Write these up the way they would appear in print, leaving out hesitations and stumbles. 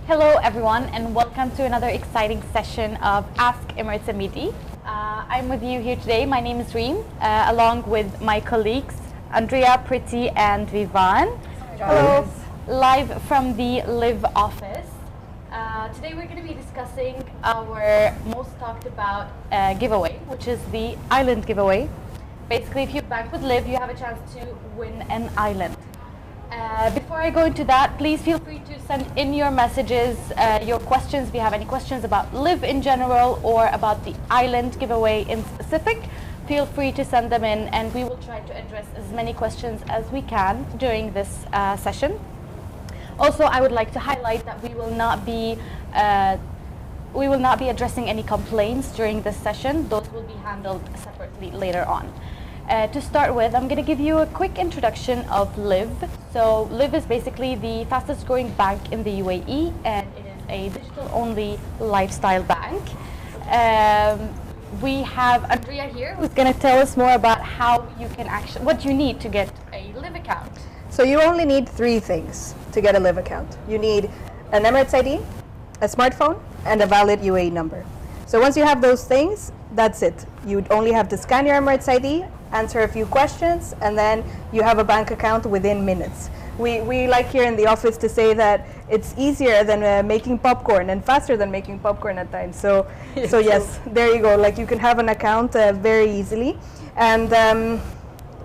Hello everyone and welcome to another exciting session of Ask Emirates MBD. I'm with you here today. My name is Reem, along with my colleagues Andrea, Priti and Vivan. Hello. Live from the Live office. Today we're going to be discussing our most talked about giveaway, which is the island giveaway. Basically, if you bank with Live, you have a chance to win an island. Before I go into that, please feel free to send in your messages, your questions. If you have any questions about Live in general or about the island giveaway in specific, feel free to send them in and we will try to address as many questions as we can during this session. Also, I would like to highlight that we will not be addressing any complaints during this session. Those will be handled separately later on. To start with, I'm going to give you a quick introduction of Live. So Live is basically the fastest growing bank in the UAE, and it is a digital-only lifestyle bank. We have Andrea here, who's going to tell us more about how you can actually, what you need to get a Live account. So you only need three things to get a Live account. You need an Emirates ID, a smartphone, and a valid UAE number. So once you have those things, that's it. You'd only have to scan your Emirates ID, answer a few questions, and then you have a bank account within minutes. We like here in the office to say that it's easier than making popcorn and faster than making popcorn at times. So yes, there you go. Like you can have an account very easily. And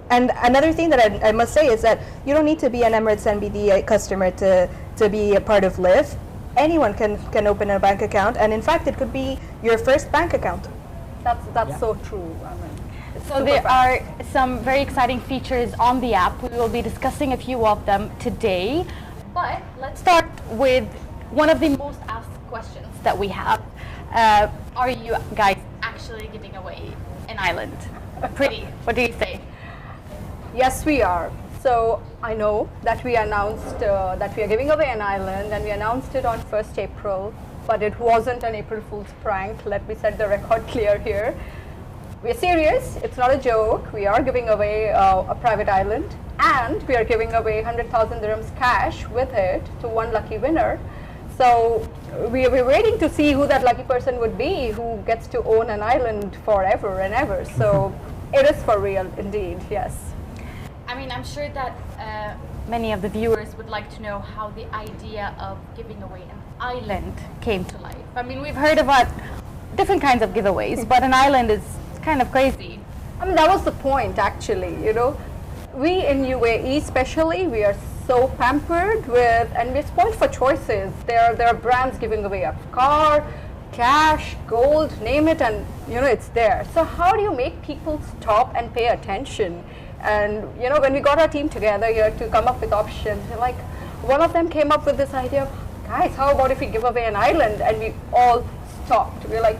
another thing that I must say is that you don't need to be an Emirates NBD customer to be a part of Live. Anyone can open a bank account, and in fact, it could be your first bank account. That's so true. I mean, so there are some very exciting features on the app. We will be discussing a few of them today. But let's start with one of the most asked questions that we have. Are you guys actually giving away an island? Pretty, what do you say? yes, we are. So I know that we announced that we are giving away an island, and we announced it on 1st April, but it wasn't an April Fool's prank. Let me set the record clear here. We're serious. It's not a joke. We are giving away a private island, and we are giving away 100,000 dirhams cash with it to one lucky winner. So we're waiting to see who that lucky person would be who gets to own an island forever and ever. So it is for real indeed, yes. I mean, I'm sure that many of the viewers would like to know how the idea of giving away an island came to life. I mean, we've heard about different kinds of giveaways, but an island is kind of crazy. I mean, that was the point actually, you know. We in UAE especially, we are so pampered with, and we're spoiled for choices. There are brands giving away a car, cash, gold, name it, and you know, it's there. So how do you make people stop and pay attention? And you know, when we got our team together here to come up with options, like one of them came up with this idea of, guys, how about if we give away an island? And we all stopped. We're like,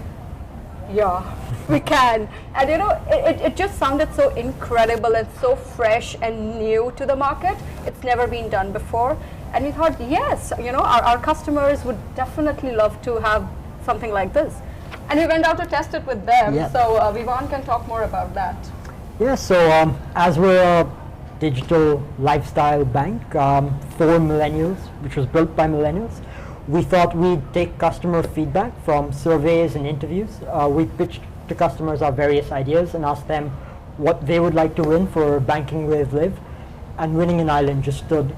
yeah, we can. And you know, it just sounded so incredible and so fresh and new to the market. It's never been done before. And we thought, yes, you know, our customers would definitely love to have something like this. And we went out to test it with them. Yeah. So Vivan can talk more about that. Yeah, so as we're a digital lifestyle bank for millennials, which was built by millennials, we thought we'd take customer feedback from surveys and interviews. We pitched to customers our various ideas and asked them what they would like to win for banking with Live, and winning an island just stood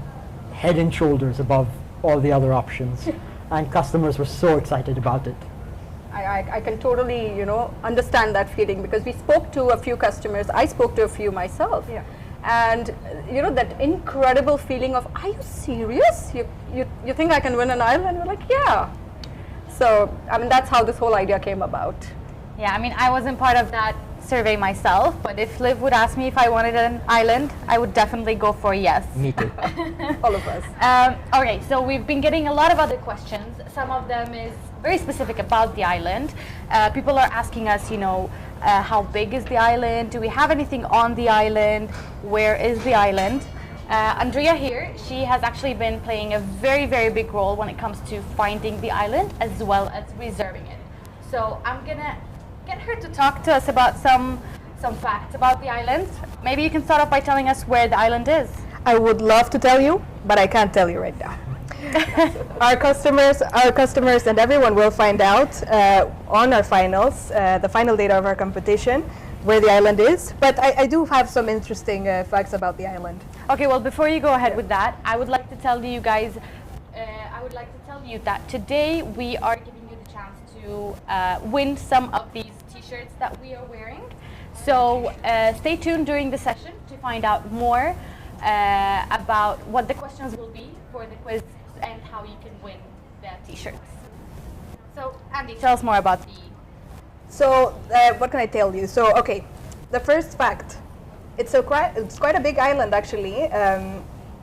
head and shoulders above all the other options. And customers were so excited about it. I can totally, you know, understand that feeling, because we spoke to a few customers. I spoke to a few myself. Yeah. And you know, that incredible feeling of, are you serious? You think I can win an island? We're like, yeah. So I mean, that's how this whole idea came about. Yeah, I mean, I wasn't part of that survey myself, but if Liv would ask me if I wanted an island, I would definitely go for yes. Me too. All of us. Okay, so we've been getting a lot of other questions. Some of them is very specific about the island. People are asking us, you know, how big is the island? Do we have anything on the island? Where is the island? Andrea here, she has actually been playing a very, very big role when it comes to finding the island as well as reserving it. So I'm gonna get her to talk to us about some facts about the island. Maybe you can start off by telling us where the island is. I would love to tell you, but I can't tell you right now. Our customers, and everyone will find out on our finals, the final data of our competition, where the island is. But I do have some interesting facts about the island. Okay, well, before you go ahead with that, I would like to tell you guys, that today we are giving you the chance to win some of these t-shirts that we are wearing. So stay tuned during the session to find out more about what the questions will be for the quiz and how you can win the t-shirts. So Andy, tell us more about the... So what can I tell you? So okay, the first fact, it's quite a big island actually.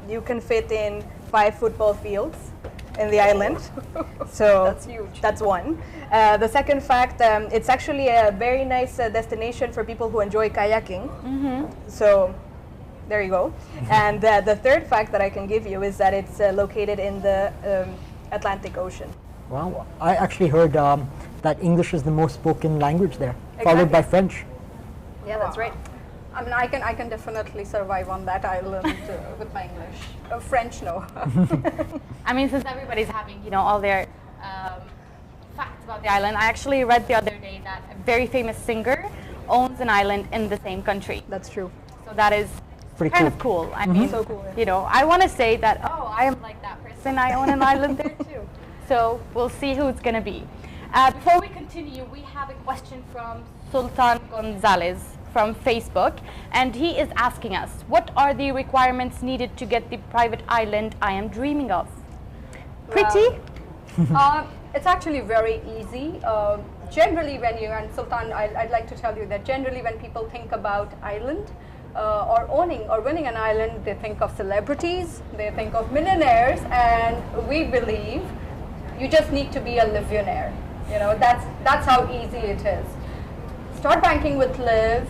You can fit in 5 football fields in the island. So That's huge. That's one. The second fact, it's actually a very nice destination for people who enjoy kayaking. So there you go. And the third fact that I can give you is that it's located in the Atlantic Ocean. Wow, I actually heard that English is the most spoken language there, followed by French. Yeah, that's right. I mean, I can definitely survive on that island with my English. French, no. I mean, since everybody's having, all their facts about the island, I actually read the other day that a very famous singer owns an island in the same country. That's true. So that is Pretty kind cool. of cool. I mean, So cool, yeah. I want to say that, oh, I am like that person. I own an island there too. So we'll see who it's going to be. Before we continue, we have a question from Sultan Gonzalez from Facebook, and he is asking us, what are the requirements needed to get the private island I am dreaming of? Pretty? It's actually very easy. Generally, when you, and Sultan, I'd like to tell you that generally when people think about island or owning or winning an island, they think of celebrities, they think of millionaires, and we believe you just need to be a Livionaire. That's how easy it is. Start banking with Liv,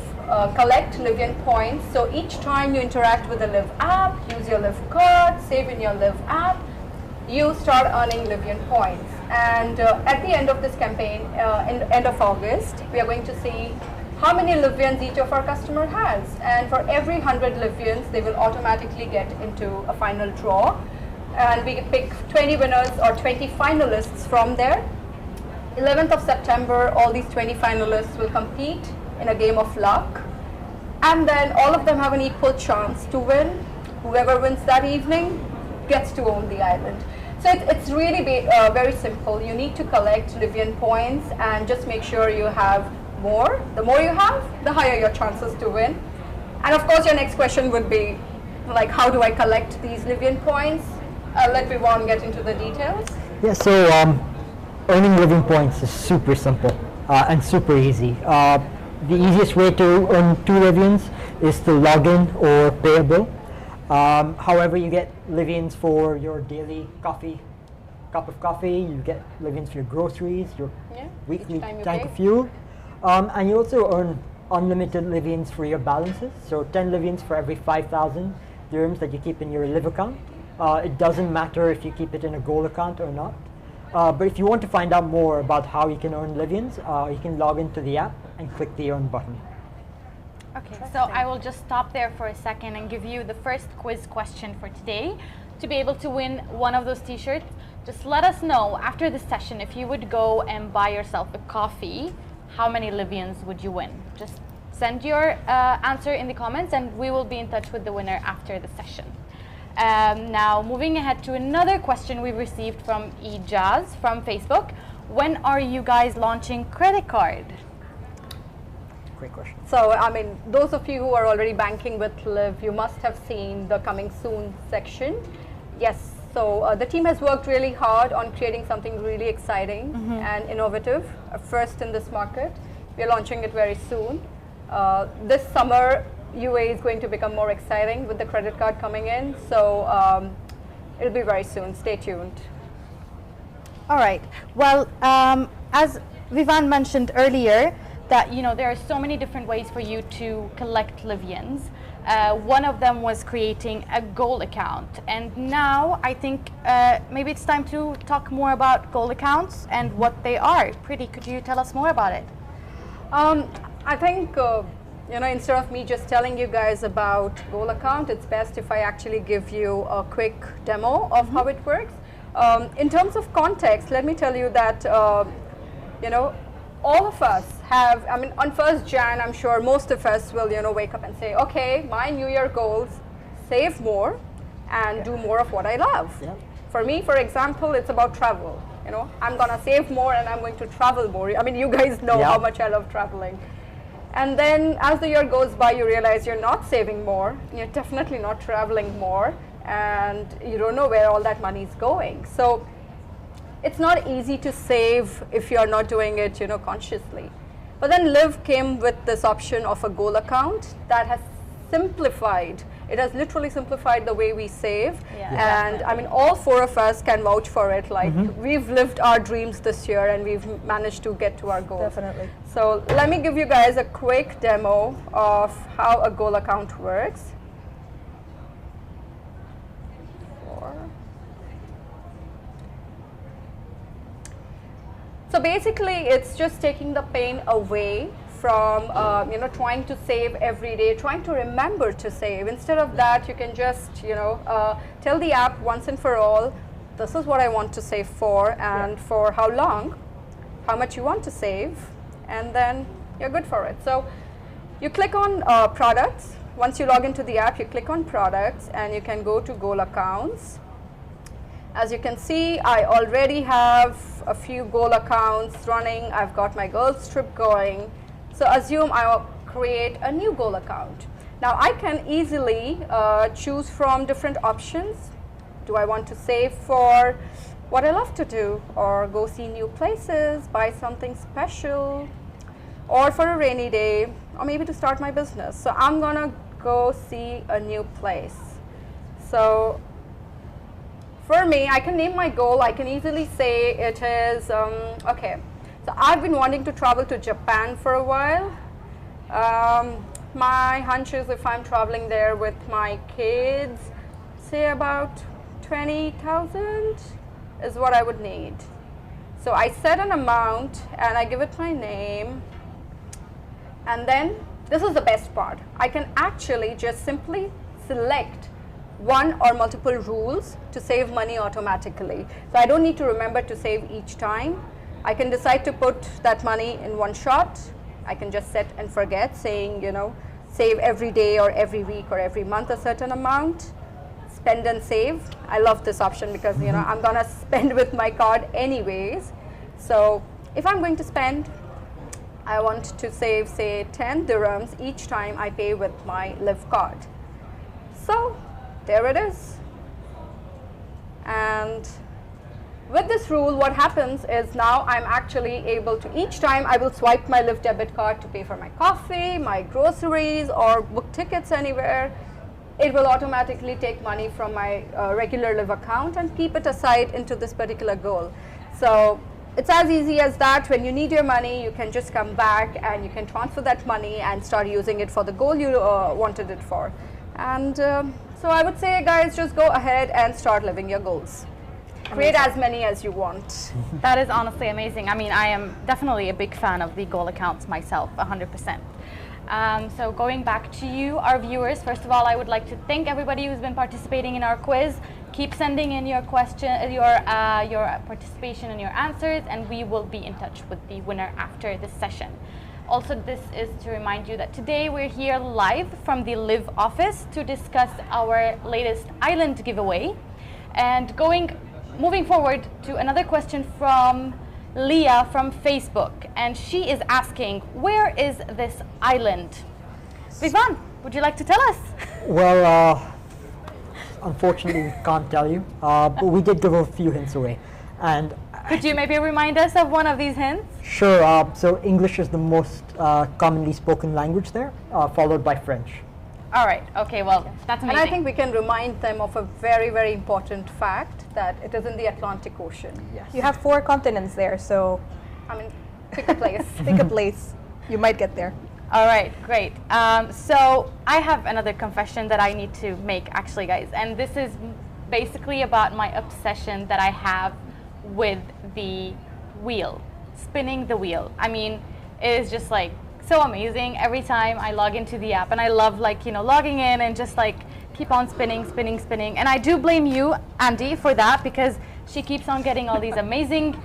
collect Livian points. So each time you interact with the Liv app, use your Liv card, save in your Liv app, you start earning Livian points. And at the end of this campaign, in end of August, we are going to see how many Livians each of our customer has. And for every 100 Livians, they will automatically get into a final draw. And we pick 20 winners or 20 finalists from there. 11th of September, all these 20 finalists will compete in a game of luck. And then all of them have an equal chance to win. Whoever wins that evening gets to own the island. So it's really very simple. You need to collect Livian points and just make sure you have more. The more you have, the higher your chances to win. And of course, your next question would be, like, how do I collect these Livian points? Let Vivaan get into the details. Yeah, so earning living points is super simple and super easy. The easiest way to earn 2 Livians is to log in or pay a bill. However, you get Livians for your daily cup of coffee, you get Livians for your groceries, your weekly tank of fuel. And you also earn unlimited Livians for your balances. So 10 Livians for every 5,000 dirhams that you keep in your Liv account. It doesn't matter if you keep it in a gold account or not. But if you want to find out more about how you can earn Livians, you can log into the app and click the earn button. Okay, so I will just stop there for a second and give you the first quiz question for today. To be able to win one of those t-shirts, just let us know after the session if you would go and buy yourself a coffee, how many Livians would you win? Just send your answer in the comments and we will be in touch with the winner after the session. Now, moving ahead to another question we received from Ijaz from Facebook. When are you guys launching credit card? Great question. So, I mean, those of you who are already banking with Liv, you must have seen the coming soon section. Yes, so the team has worked really hard on creating something really exciting and innovative, first in this market. We are launching it very soon. This summer, UAE is going to become more exciting with the credit card coming in. So it'll be very soon. Stay tuned. All right. Well, as Vivaan mentioned earlier, that there are so many different ways for you to collect Livians. One of them was creating a gold account, and now I think maybe it's time to talk more about gold accounts and what they are. Pretty, could you tell us more about it? I think instead of me just telling you guys about gold account, it's best if I actually give you a quick demo of how it works. In terms of context, let me tell you that, you know, all of us have, I mean, on 1st Jan, I'm sure most of us will, you know, wake up and say, okay, my New Year goals, save more and do more of what I love. Yeah. For me, for example, it's about travel. You know, I'm gonna save more and I'm going to travel more. I mean, you guys know Yeah. how much I love traveling. And then as the year goes by, you realize you're not saving more, you're definitely not traveling more, and you don't know where all that money is going. So it's not easy to save if you're not doing it, you know, consciously. But then Liv came with this option of a goal account that has simplified. It has literally simplified the way we save. Yeah. And I mean, all 4 of us can vouch for it. Like, we've lived our dreams this year and we've managed to get to our goals. Definitely. So let me give you guys a quick demo of how a goal account works. So basically, it's just taking the pain away from you know, trying to save every day, trying to remember to save. Instead of that, you can just, you know, tell the app once and for all, this is what I want to save for, and for how long, how much you want to save, and then you're good for it. So you click on products. Once you log into the app, you click on products and you can go to goal accounts. As you can see, I already have a few goal accounts running. I've got my girls trip going. So assume I'll create a new goal account. Now I can easily choose from different options. Do I want to save for what I love to do, or go see new places, buy something special, or for a rainy day, or maybe to start my business? So I'm gonna go see a new place. So for me, I can name my goal. I can easily say it is, okay, so I've been wanting to travel to Japan for a while. My hunch is if I'm traveling there with my kids, say about 20,000 is what I would need. So I set an amount and I give it my name. And then this is the best part. I can actually just simply select one or multiple rules to save money automatically. So I don't need to remember to save each time. I can decide to put that money in one shot. I can just set and forget, saying, you know, save every day or every week or every month a certain amount. Spend and save. I love this option because, you know, I'm gonna spend with my card anyways. So if I'm going to spend, I want to save, say, 10 dirhams each time I pay with my Liv card. So there it is. And with this rule, what happens is now I'm actually able to, each time I will swipe my Liv debit card to pay for my coffee, my groceries, or book tickets anywhere. It will automatically take money from my regular Liv account and keep it aside into this particular goal. So it's as easy as that. When you need your money, you can just come back and you can transfer that money and start using it for the goal you wanted it for. And so I would say, guys, just go ahead and start living your goals. Create as many as you want. That is honestly amazing. I mean, I am definitely a big fan of the goal accounts myself, 100%. So going back to you, our viewers, first of all, I would like to thank everybody who's been participating in our quiz. Keep sending in your your participation and your answers, and we will be in touch with the winner after this session. Also, this is to remind you that today we're here live from the Liv office to discuss our latest island giveaway. And moving forward to another question from Leah from Facebook, and she is asking, where is this island? Vivan, would you like to tell us? Well, unfortunately, we can't tell you, but we did give a few hints away. And could you maybe remind us of one of these hints? Sure. So English is the most commonly spoken language there, followed by French. All right. Okay. Well, that's amazing. And I think we can remind them of a very, very important fact, that it is in the Atlantic Ocean. Yes. You have 4 continents there, so I mean, pick a place. pick a place. You might get there. All right, great. So I have another confession that I need to make, actually, guys. And this is basically about my obsession that I have with the wheel, spinning the wheel. I mean, it is just like so amazing every time I log into the app, and I love, like, you know, logging in and just like keep on spinning. And I do blame you, Andy, for that, because She keeps on getting all these amazing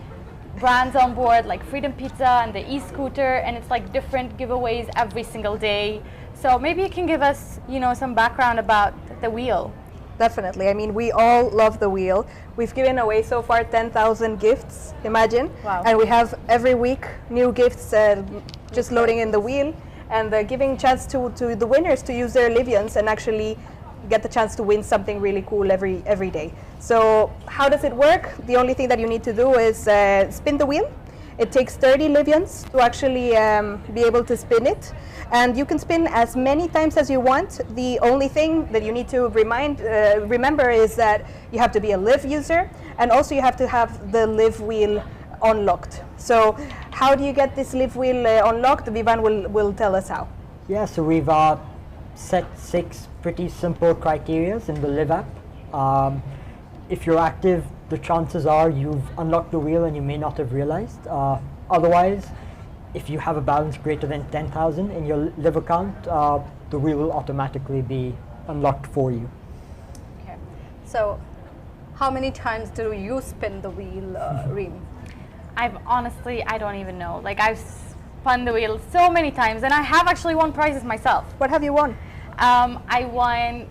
brands on board, like Freedom Pizza and the e-scooter, and it's like different giveaways every single day. So maybe you can give us, some background about the wheel. Definitely. I mean, we all love the wheel. We've given away so far 10,000 gifts, imagine. Wow. And we have every week new gifts just loading in the wheel, and giving chance to the winners to use their Livians and actually get the chance to win something really cool every day. So how does it work? The only thing that you need to do is spin the wheel. It takes 30 Livians to actually be able to spin it. And you can spin as many times as you want. The only thing that you need to remember is that you have to be a Liv user, and also you have to have the Liv wheel unlocked. So how do you get this Liv wheel unlocked? Vivan will tell us how. Yeah, so we've set 6 pretty simple criteria in the Liv app. If you're active, the chances are you've unlocked the wheel and you may not have realized. Otherwise, if you have a balance greater than 10,000 in your Liv account, the wheel will automatically be unlocked for you. Okay. So how many times do you spin the wheel, Reem? I don't even know. Like, I've spun the wheel so many times, and I have actually won prizes myself. What have you won? I won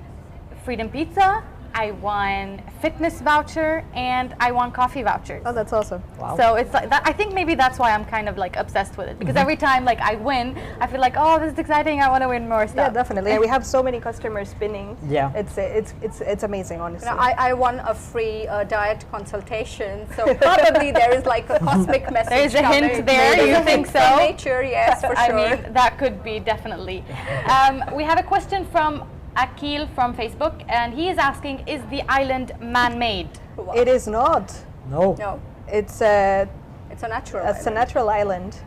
Freedom Pizza, I won fitness voucher, and I won coffee vouchers. Oh, that's awesome. Wow. So it's like that. I think maybe that's why I'm kind of like obsessed with it, because every time like I win, I feel like, oh, this is exciting. I want to win more stuff. Yeah, definitely. And we have so many customers spinning. Yeah. It's amazing, honestly. I won a free diet consultation, so probably there is like a cosmic message. There's a coming. hint there. There's You a think hint from so? Nature, yes, for I sure. mean, that could be definitely. We have a question from Akil from Facebook, and he is asking, is the island man-made? Wow. It is not. No. No, It's a natural. natural island.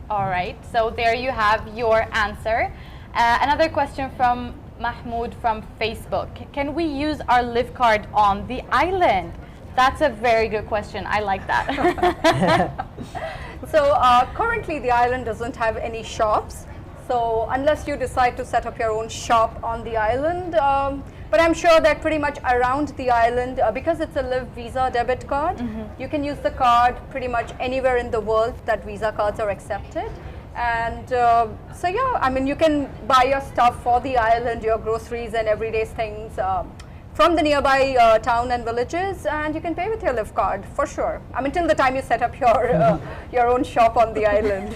All right, so there you have your answer. Another question from Mahmoud from Facebook. Can we use our Liv card on the island? That's a very good question. I like that. So currently the island doesn't have any shops. So unless you decide to set up your own shop on the island, but I'm sure that pretty much around the island, because it's a Liv Visa debit card, you can use the card pretty much anywhere in the world that Visa cards are accepted. And so yeah, I mean, you can buy your stuff for the island, your groceries and everyday things from the nearby town and villages, and you can pay with your Liv card for sure. I mean, till the time you set up your own shop on the island.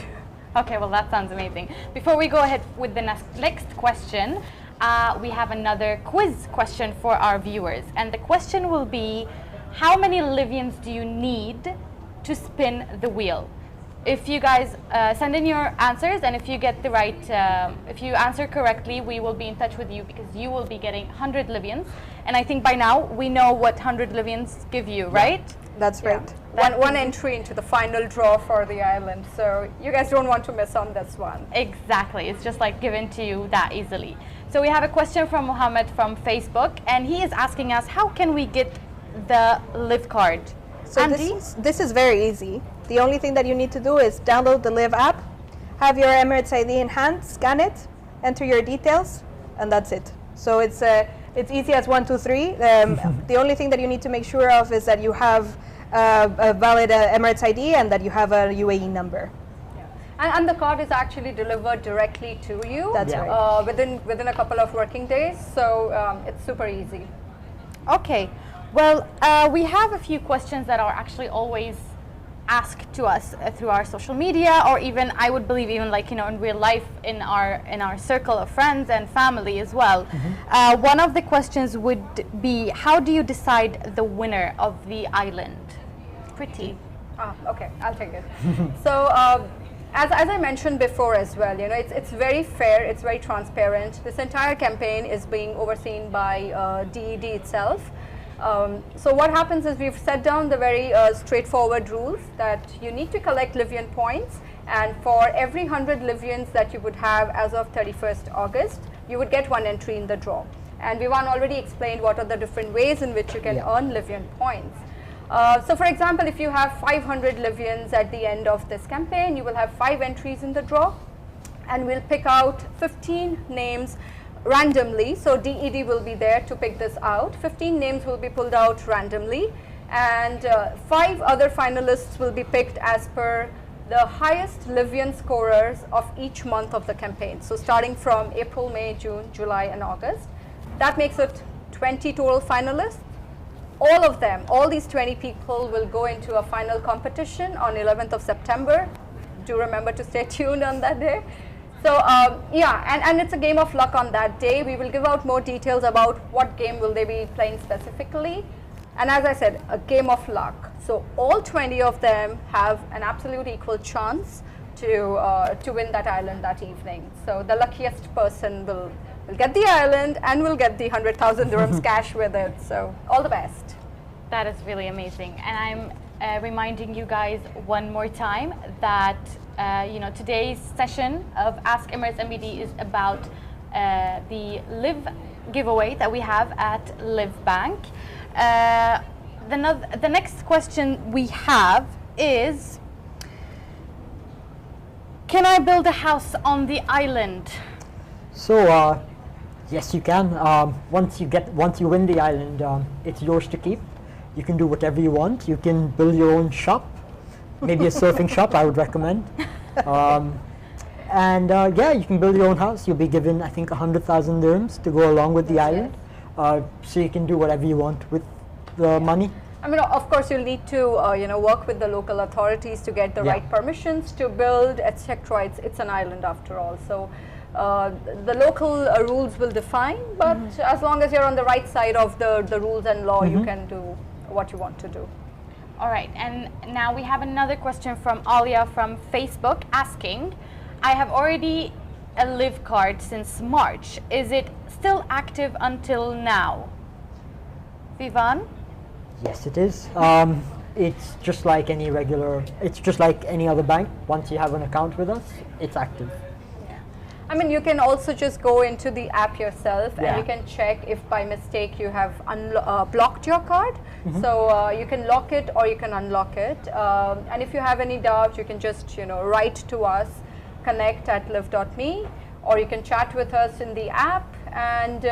Okay, well, that sounds amazing. Before we go ahead with the next question, we have another quiz question for our viewers. And the question will be, how many Livians do you need to spin the wheel? If you guys send in your answers, and if you get the right, if you answer correctly, we will be in touch with you, because you will be getting 100 Livians. And I think by now we know what 100 Livians give you, right? That's right. One entry into the final draw for the island, so you guys don't want to miss on this one. Exactly, it's just like given to you that easily. So we have a question from Mohammed from Facebook, and he is asking us, how can we get the Liv card? So Andy? this is very easy. The only thing that you need to do is download the Liv app, have your Emirates ID in hand, scan it, enter your details, and that's it. So it's easy as 1, 2, 3. The only thing that you need to make sure of is that you have a valid Emirates ID and that you have a UAE number. Yeah. And the card is actually delivered directly to you. That's Yeah. right. Within a couple of working days, so it's super easy. Okay, well, we have a few questions that are actually always asked to us through our social media, or even, I would believe, even like, in real life in our circle of friends and family as well. One of the questions would be, how do you decide the winner of the island? Pretty. Okay, I'll take it. So as I mentioned before as well, it's very fair, it's very transparent. This entire campaign is being overseen by DED itself. So what happens is we've set down the very straightforward rules that you need to collect Livian points, and for every 100 Livians that you would have as of 31st August, you would get 1 entry in the draw. And Vivan already explained what are the different ways in which you can earn Livian points. So for example, if you have 500 Livians at the end of this campaign, you will have 5 entries in the draw, and we'll pick out 15 names randomly. So DED will be there to pick this out. 15 names will be pulled out randomly, And 5 other finalists will be picked as per the highest Livian scorers of each month of the campaign. So starting from April, May, June, July, and August. That makes it 20 total finalists. All of them, all these 20 people will go into a final competition on 11th of September. Do remember to stay tuned on that day. So yeah, and it's a game of luck on that day. We will give out more details about what game will they be playing specifically. And as I said, a game of luck. So all 20 of them have an absolute equal chance to win that island that evening. So the luckiest person will get the island and will get the 100,000 dirhams cash with it. So all the best. That is really amazing. And I'm reminding you guys one more time that today's session of Ask Emirates MBD is about the Live giveaway that we have at Live Bank. The next question we have is, can I build a house on the island? So yes, you can. Once you win the island, it's yours to keep. You can do whatever you want. You can build your own shop, maybe a surfing shop, I would recommend. Yeah, you can build your own house. You'll be given, I think, 100,000 dirhams to go along with the island. So you can do whatever you want with the money. I mean, of course, you'll need to work with the local authorities to get the right permissions to build, etc. It's an island after all. So the local rules will define, but as long as you're on the right side of the rules and law, you can do what you want to do. All right, and now we have another question from Alia from Facebook asking, I have already a Live card since March. Is it still active until now? Vivan? Yes, it is. It's just like any other bank. Once you have an account with us, it's active. I mean, you can also just go into the app yourself and you can check if by mistake you have blocked your card. So you can lock it or you can unlock it. And if you have any doubts, you can just write to us, connect@live.me, or you can chat with us in the app, and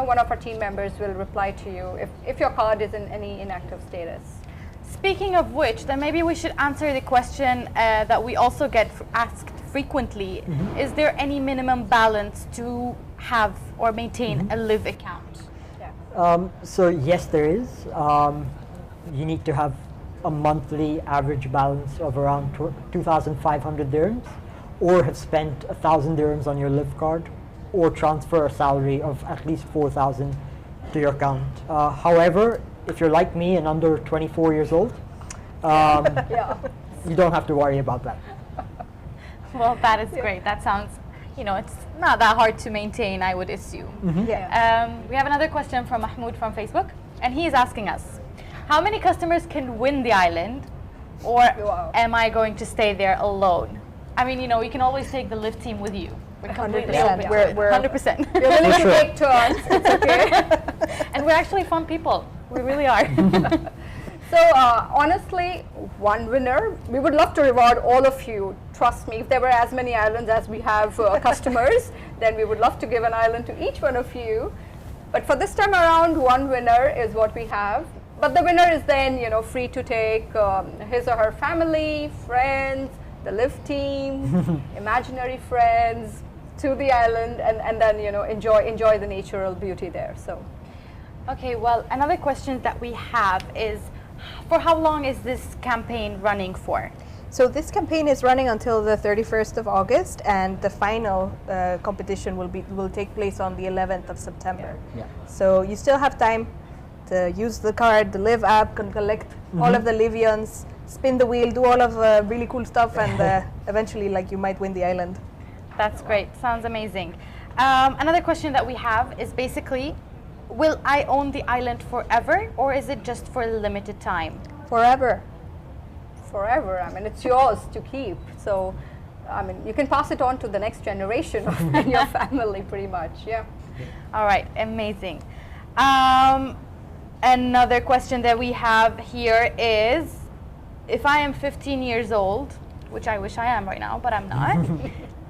one of our team members will reply to you if your card is in any inactive status. Speaking of which, then maybe we should answer the question that we also get asked frequently. Is there any minimum balance to have or maintain a Live account? So yes, there is. You need to have a monthly average balance of around 2,500 dirhams, or have spent 1,000 dirhams on your Live card, or transfer a salary of at least 4,000 to your account. However, if you're like me and under 24 years old, you don't have to worry about that. Well, that is great. That sounds, it's not that hard to maintain, I would assume. We have another question from Mahmoud from Facebook, and he is asking us, how many customers can win the island, or am I going to stay there alone? I mean, you can always take the Live team with you. We're completely open to it. 100%. You're willing to take turns. It's okay. And we're actually fun people. We really are. So honestly, one winner. We would love to reward all of you. Trust me, if there were as many islands as we have customers, then we would love to give an island to each one of you. But for this time around, one winner is what we have. But the winner is then, free to take his or her family, friends, the Live team, imaginary friends to the island, and then enjoy the natural beauty there. So, okay. Well, another question that we have is, for how long is this campaign running for? So this campaign is running until the 31st of August, and the final competition will take place on the 11th of September. So you still have time to use the card, the Live app, can collect all of the Livians, spin the wheel, do all of really cool stuff, and eventually, you might win the island. That's great. Sounds amazing. Another question that we have is basically, will I own the island forever, or is it just for a limited time? Forever. Forever. I mean, it's yours to keep. So, I mean, you can pass it on to the next generation of your family, pretty much. Yeah. All right. Amazing. Another question that we have here is, if I am 15 years old, which I wish I am right now, but I'm not,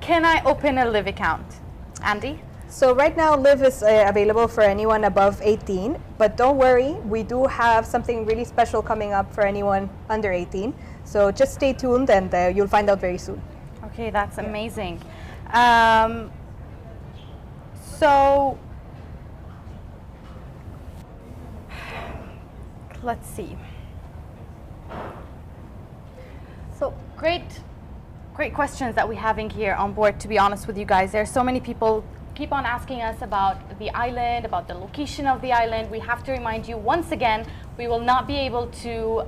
can I open a Live account? Andy? So right now, Live is available for anyone above 18, but don't worry, we do have something really special coming up for anyone under 18. So just stay tuned, and you'll find out very soon. Okay, that's amazing. So let's see. So great questions that we're having here on board, to be honest with you guys. There are so many people keep on asking us about the island, about the location of the island. We have to remind you once again, we will not be able to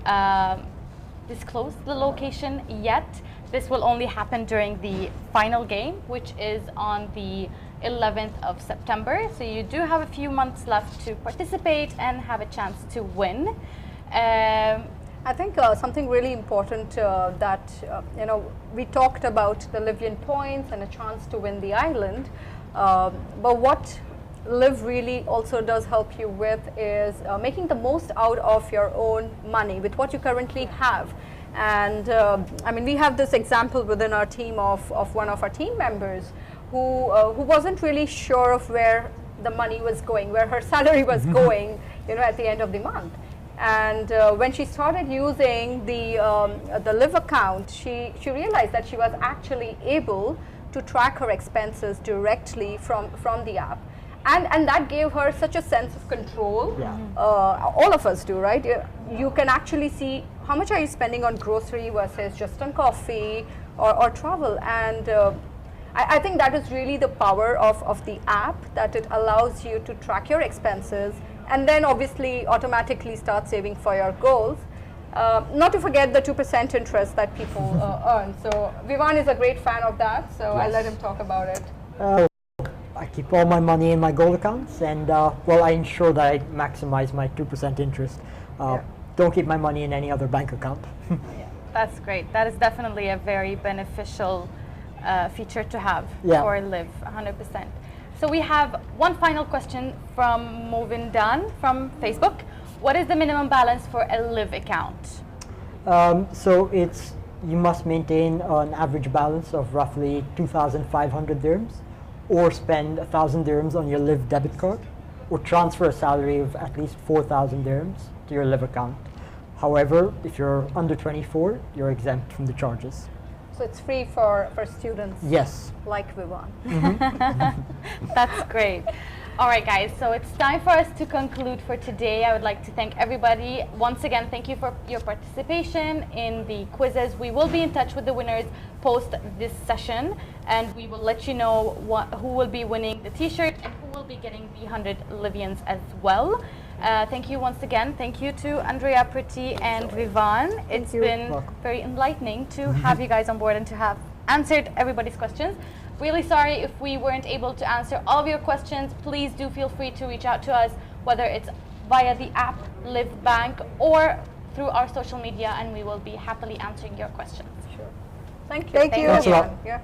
disclose the location yet. This will only happen during the final game, which is on the 11th of September. So you do have a few months left to participate and have a chance to win. I think something really important that we talked about the Livian points and a chance to win the island, but what Live really also does help you with is making the most out of your own money with what you currently have. And I mean, we have this example within our team of one of our team members who wasn't really sure of where the money was going, where her salary was going, at the end of the month. And when she started using the Live account, she realized that she was actually able to track her expenses directly from the app. And that gave her such a sense of control. Yeah. All of us do, right? You can actually see how much are you spending on grocery versus just on coffee or travel. And I think that is really the power of the app, that it allows you to track your expenses and then obviously automatically start saving for your goals. Not to forget the 2% interest that people earn. So Vivan is a great fan of that, so I'll let him talk about it. I keep all my money in my gold accounts, and well, I ensure that I maximize my 2% interest. Don't keep my money in any other bank account. That's great. That is definitely a very beneficial feature to have for Live, 100%. So we have one final question from Movin Dan from Facebook. What is the minimum balance for a Live account? So you must maintain an average balance of roughly 2,500 dirhams, or spend 1,000 dirhams on your Live debit card, or transfer a salary of at least 4,000 dirhams to your Live account. However, if you're under 24, you're exempt from the charges. So it's free for students. Yes. Like Vivan. That's great. All right, guys, so it's time for us to conclude for today. I would like to thank everybody. Once again, thank you for your participation in the quizzes. We will be in touch with the winners post this session, and we will let you know who will be winning the t-shirt and who will be getting the 100 Livians as well. Thank you once again. Thank you to Andrea, Priti, and Vivan. It's been very enlightening to have you guys on board and to have answered everybody's questions. Really sorry if we weren't able to answer all of your questions. Please do feel free to reach out to us, whether it's via the app, Live Bank, or through our social media, and we will be happily answering your questions. Sure. Thank you. Thank you. Thanks a lot. Yeah.